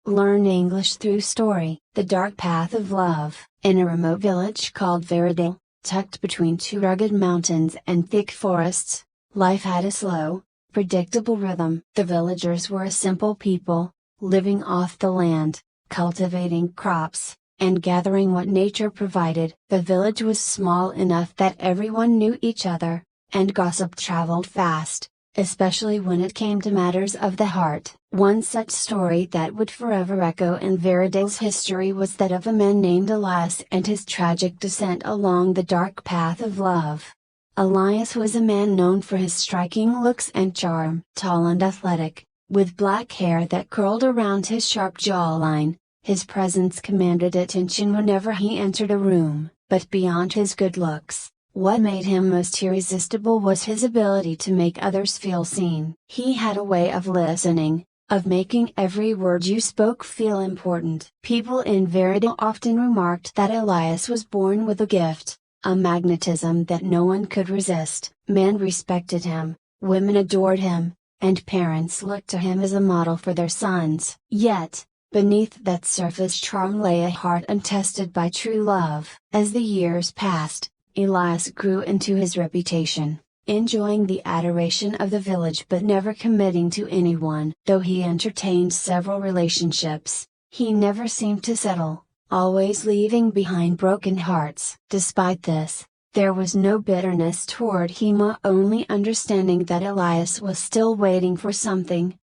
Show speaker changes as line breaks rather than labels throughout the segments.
Learn English through story. The Dark Path of Love. In a remote village called Veridale, tucked between two rugged mountains and thick forests, life had a slow, predictable rhythm. The villagers were a simple people, living off the land, cultivating crops, and gathering what nature provided. The village was small enough that everyone knew each other, and gossip traveled fast, especially when it came to matters of the heart. One such story that would forever echo in Veridale's history was that of a man named Elias and his tragic descent along the dark path of love. Elias was a man known for his striking looks and charm. Tall and athletic, with black hair that curled around his sharp jawline, his presence commanded attention whenever he entered a room. But beyond his good looks, what made him most irresistible was his ability to make others feel seen. He had a way of listening, of making every word you spoke feel important. People in Veridale often remarked that Elias was born with a gift, a magnetism that no one could resist. Men respected him, women adored him, and parents looked to him as a model for their sons. Yet, beneath that surface charm lay a heart untested by true love. As the years passed, Elias grew into his reputation, enjoying the adoration of the village but never committing to anyone. Though he entertained several relationships, he never seemed to settle, always leaving behind broken hearts. Despite this, there was no bitterness toward him, only understanding that Elias was still waiting for something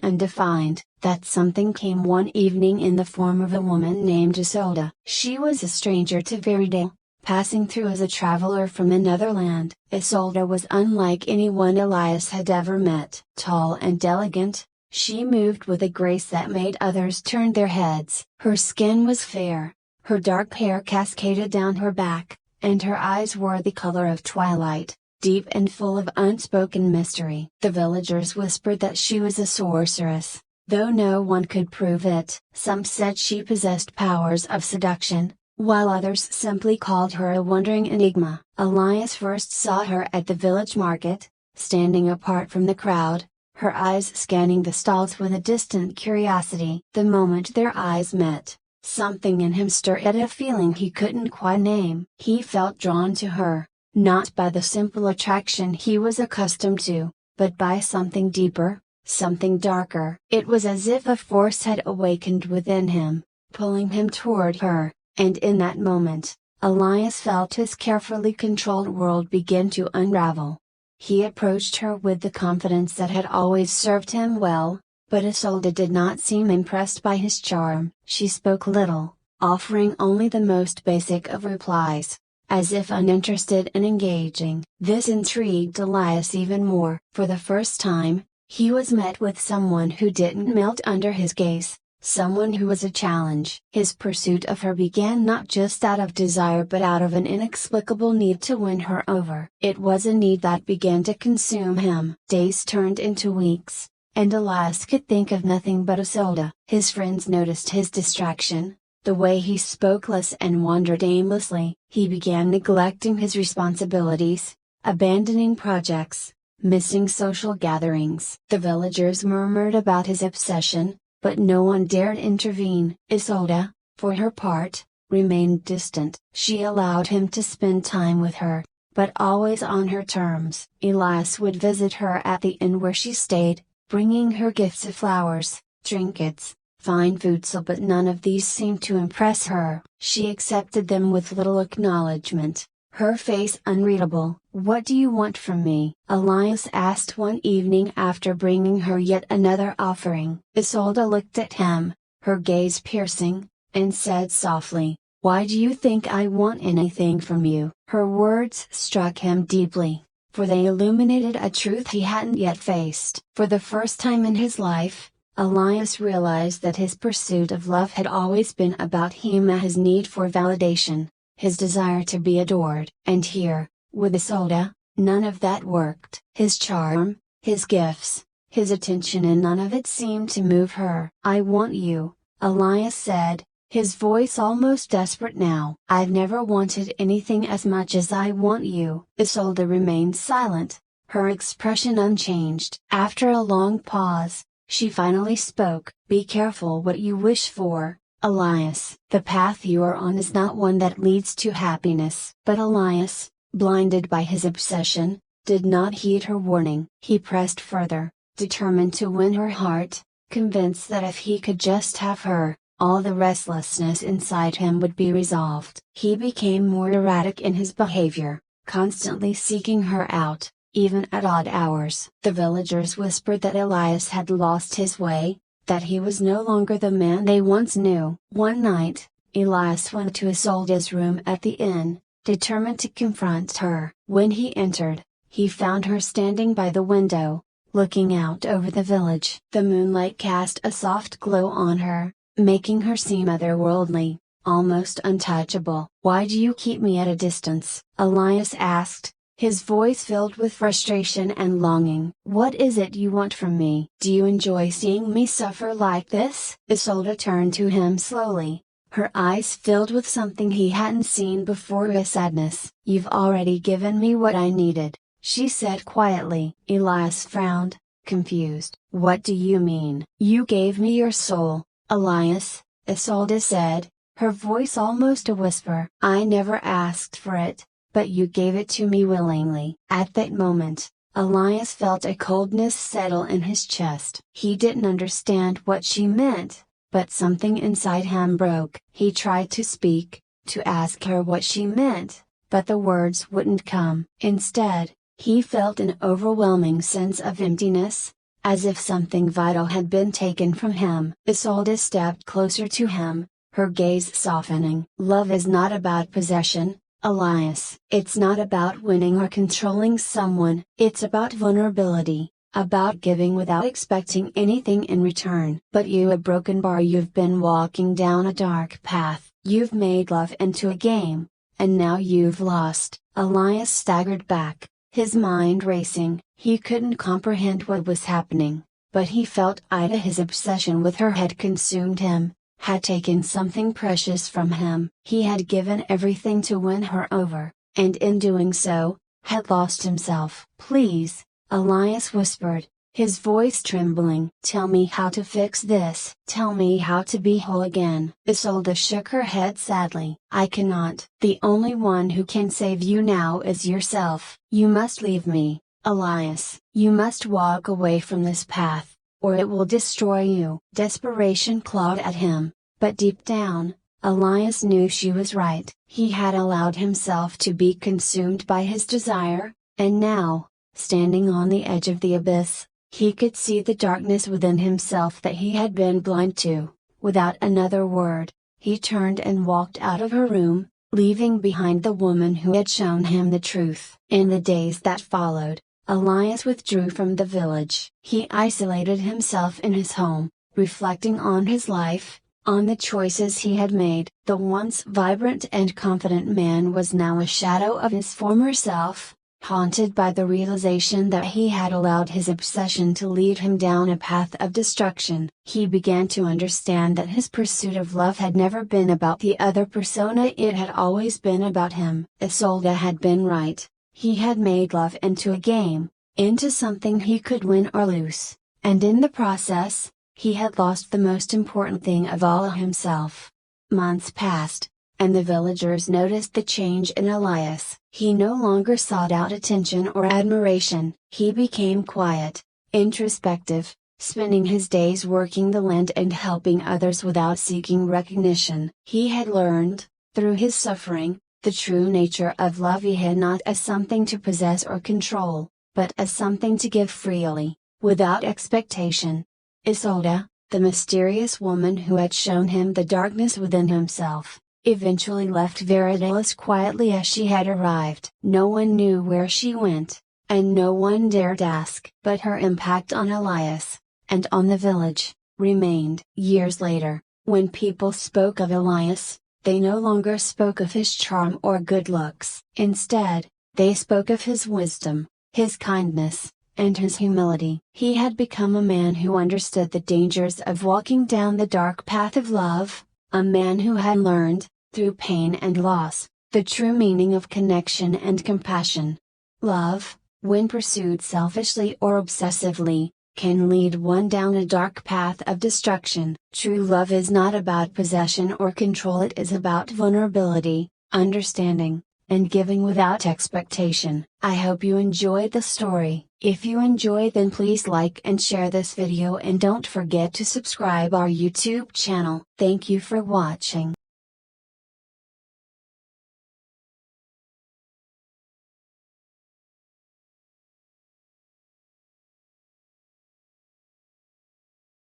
undefined. That something came one evening in the form of a woman named Isolde. She was a stranger to Veridale, passing through as a traveler from another land. Isolde was unlike anyone Elias had ever met. Tall and elegant, she moved with a grace that made others turn their heads. Her skin was fair, her dark hair cascaded down her back, and her eyes were the color of twilight, deep and full of unspoken mystery. The villagers whispered that she was a sorceress, though no one could prove it. Some said she possessed powers of seduction, while others simply called her a wandering enigma. Elias first saw her at the village market, standing apart from the crowd, her eyes scanning the stalls with a distant curiosity. The moment their eyes met, something in him stirred at a feeling he couldn't quite name. He felt drawn to her, not by the simple attraction he was accustomed to, but by something deeper, something darker. It was as if a force had awakened within him, pulling him toward her, and in that moment, Elias felt his carefully controlled world begin to unravel. He approached her with the confidence that had always served him well, but Isolde did not seem impressed by his charm. She spoke little, offering only the most basic of replies, as if uninterested in engaging. This intrigued Elias even more. For the first time, he was met with someone who didn't melt under his gaze, someone who was a challenge. His pursuit of her began not just out of desire but out of an inexplicable need to win her over. It was a need that began to consume him. Days turned into weeks, and Elias could think of nothing but Isolde. His friends noticed his distraction, the way he spoke less and wandered aimlessly. He began neglecting his responsibilities, abandoning projects, missing social gatherings. The villagers murmured about his obsession, but no one dared intervene. Isolde, for her part, remained distant. She allowed him to spend time with her, but always on her terms. Elias would visit her at the inn where she stayed, bringing her gifts of flowers, trinkets, fine foods, but none of these seemed to impress her. She accepted them with little acknowledgement, her face unreadable. "What do you want from me?" Elias asked one evening after bringing her yet another offering. Isolde looked at him, her gaze piercing, and said softly, "Why do you think I want anything from you?" Her words struck him deeply, for they illuminated a truth he hadn't yet faced. For the first time in his life, Elias realized that his pursuit of love had always been about him, his need for validation, his desire to be adored. And here, with Isolde, none of that worked. His charm, his gifts, his attention, and none of it seemed to move her. "I want you," Elias said, his voice almost desperate now. "I've never wanted anything as much as I want you." Isolde remained silent, her expression unchanged. After a long pause, She finally spoke. "Be careful what you wish for, Elias. The path you are on is not one that leads to happiness." But Elias, blinded by his obsession, did not heed her warning. He pressed further, determined to win her heart, convinced that if he could just have her, all the restlessness inside him would be resolved. He became more erratic in his behavior, constantly seeking her out, even at odd hours. The villagers whispered that Elias had lost his way, that he was no longer the man they once knew. One night, Elias went to Isolda's room at the inn, determined to confront her. When he entered, he found her standing by the window, looking out over the village. The moonlight cast a soft glow on her, making her seem otherworldly, almost untouchable. "Why do you keep me at a distance?" Elias asked, his voice filled with frustration and longing. "What is it you want from me? Do you enjoy seeing me suffer like this?" Isolde turned to him slowly, her eyes filled with something he hadn't seen before, a sadness. "You've already given me what I needed," she said quietly. Elias frowned, confused. "What do you mean?" "You gave me your soul, Elias," Isolde said, her voice almost a whisper. "I never asked for it, but you gave it to me willingly." At that moment, Elias felt a coldness settle in his chest. He didn't understand what she meant, but something inside him broke. He tried to speak, to ask her what she meant, but the words wouldn't come. Instead, he felt an overwhelming sense of emptiness, as if something vital had been taken from him. Isolde stepped closer to him, her gaze softening. "Love is not about possession, Elias. It's not about winning or controlling someone. It's about vulnerability, about giving without expecting anything in return." "But you a broken bar. You've been walking down a dark path. You've made love into a game, and now you've lost." Elias staggered back, his mind racing. He couldn't comprehend what was happening, but he felt Ida, his obsession with her, had consumed him, had taken something precious from him. He had given everything to win her over, and in doing so, had lost himself. "Please," Elias whispered, his voice trembling. "Tell me how to fix this. Tell me how to be whole again." Isolde shook her head sadly. "I cannot. The only one who can save you now is yourself. You must leave me, Elias. You must walk away from this path, or it will destroy you." Desperation clawed at him, but deep down, Elias knew she was right. He had allowed himself to be consumed by his desire, and now, standing on the edge of the abyss, he could see the darkness within himself that he had been blind to. Without another word, he turned and walked out of her room, leaving behind the woman who had shown him the truth. In the days that followed, Elias withdrew from the village. He isolated himself in his home, reflecting on his life, on the choices he had made. The once vibrant and confident man was now a shadow of his former self, haunted by the realization that he had allowed his obsession to lead him down a path of destruction. He began to understand that his pursuit of love had never been about the other persona, it had always been about him. Isolde had been right. He had made love into a game, into something he could win or lose, and in the process, he had lost the most important thing of all, himself. Months passed, and the villagers noticed the change in Elias. He no longer sought out attention or admiration. He became quiet, introspective, spending his days working the land and helping others without seeking recognition. He had learned, through his suffering, the true nature of love. He had not as something to possess or control, but as something to give freely, without expectation. Isolde, the mysterious woman who had shown him the darkness within himself, eventually left Veridalis quietly as she had arrived. No one knew where she went, and no one dared ask. But her impact on Elias, and on the village, remained. Years later, when people spoke of Elias, they no longer spoke of his charm or good looks. Instead, they spoke of his wisdom, his kindness, and his humility. He had become a man who understood the dangers of walking down the dark path of love, a man who had learned, through pain and loss, the true meaning of connection and compassion. Love, when pursued selfishly or obsessively, can lead one down a dark path of destruction. True love is not about possession or control, it is about vulnerability, understanding, and giving without expectation. I hope you enjoyed the story. If you enjoyed, then please like and share this video, and don't forget to subscribe our YouTube channel. Thank you for watching.